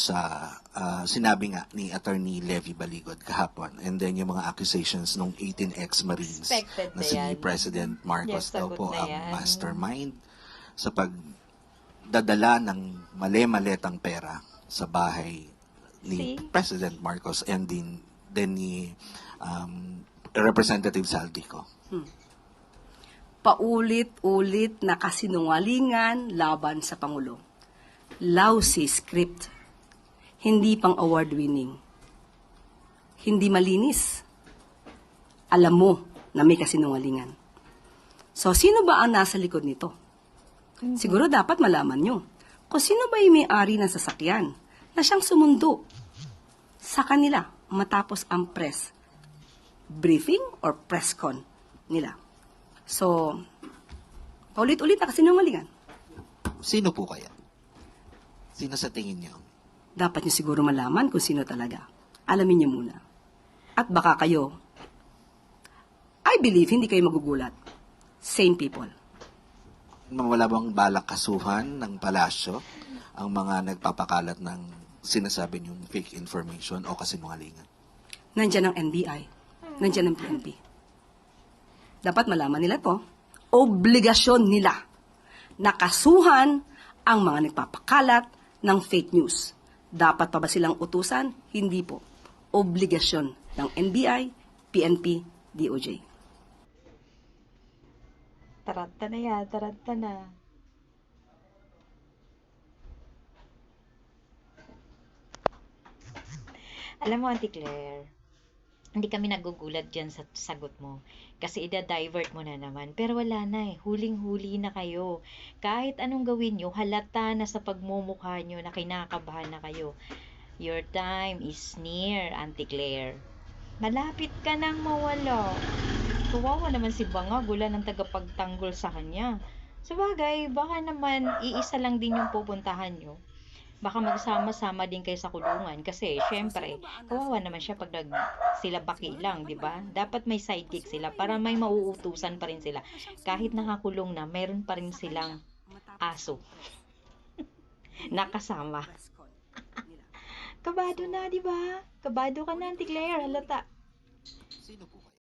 sa sinabi nga ni Attorney Levy Baligod kahapon, and then yung mga accusations ng 18 ex-Marines Expected na na si yan. President Marcos Yes, daw sagot po na ang yan. mastermind sa pagdadala ng mali-maletang pera sa bahay ni See? President Marcos and din ni Representative Saldico. Paulit-ulit na kasinungalingan laban sa Pangulo. Lousy script. Hindi pang award-winning. Hindi malinis. Alam mo na may kasinungalingan. So, sino ba ang nasa likod nito? Siguro dapat malaman nyo kung sino ba yung may-ari ng sasakyan na siyang sumundo sa kanila matapos ang press briefing or press con nila. So, paulit-ulit na kasinungalingan. Sino po kaya? Sino sa tingin niyo? Dapat nyo siguro malaman kung sino talaga. Alamin nyo muna. At baka kayo, I believe, hindi kayo magugulat. Same people. Wala bang balak kasuhan ng palasyo ang mga nagpapakalat ng sinasabi niyong fake information o kasinungalingan? Nandyan ang NBI. Nandyan ang PNP. Dapat malaman nila to. Obligasyon nila na kasuhan ang mga nagpapakalat ng fake news. Dapat pa ba silang utusan? Hindi po. Obligasyon ng NBI, PNP, DOJ. Taranta na yan, taranta na. Alam mo, Auntie Claire, hindi kami nagugulat dyan sa sagot mo. Kasi ida-divert mo na naman. Pero wala na eh. Huling-huli na kayo. Kahit anong gawin nyo, halata na sa pagmumukha nyo na kinakabahan na kayo. Your time is near, Auntie Claire. Malapit ka nang mawala. Kawawa naman si Banga, gula ng tagapagtanggol sa kanya. Sabagay, baka naman iisa lang din yung pupuntahan nyo. Baka magsama-sama din kayo sa kulungan kasi syempre, kawawa naman siya pag sila baki lang, di ba? Dapat may sidekick sila para may mauutusan pa rin sila. Kahit nakakulong na, mayroon pa rin silang aso. Nakasama. Kabado na, di ba? Kabado ka na, Auntie Claire, halata. Sino po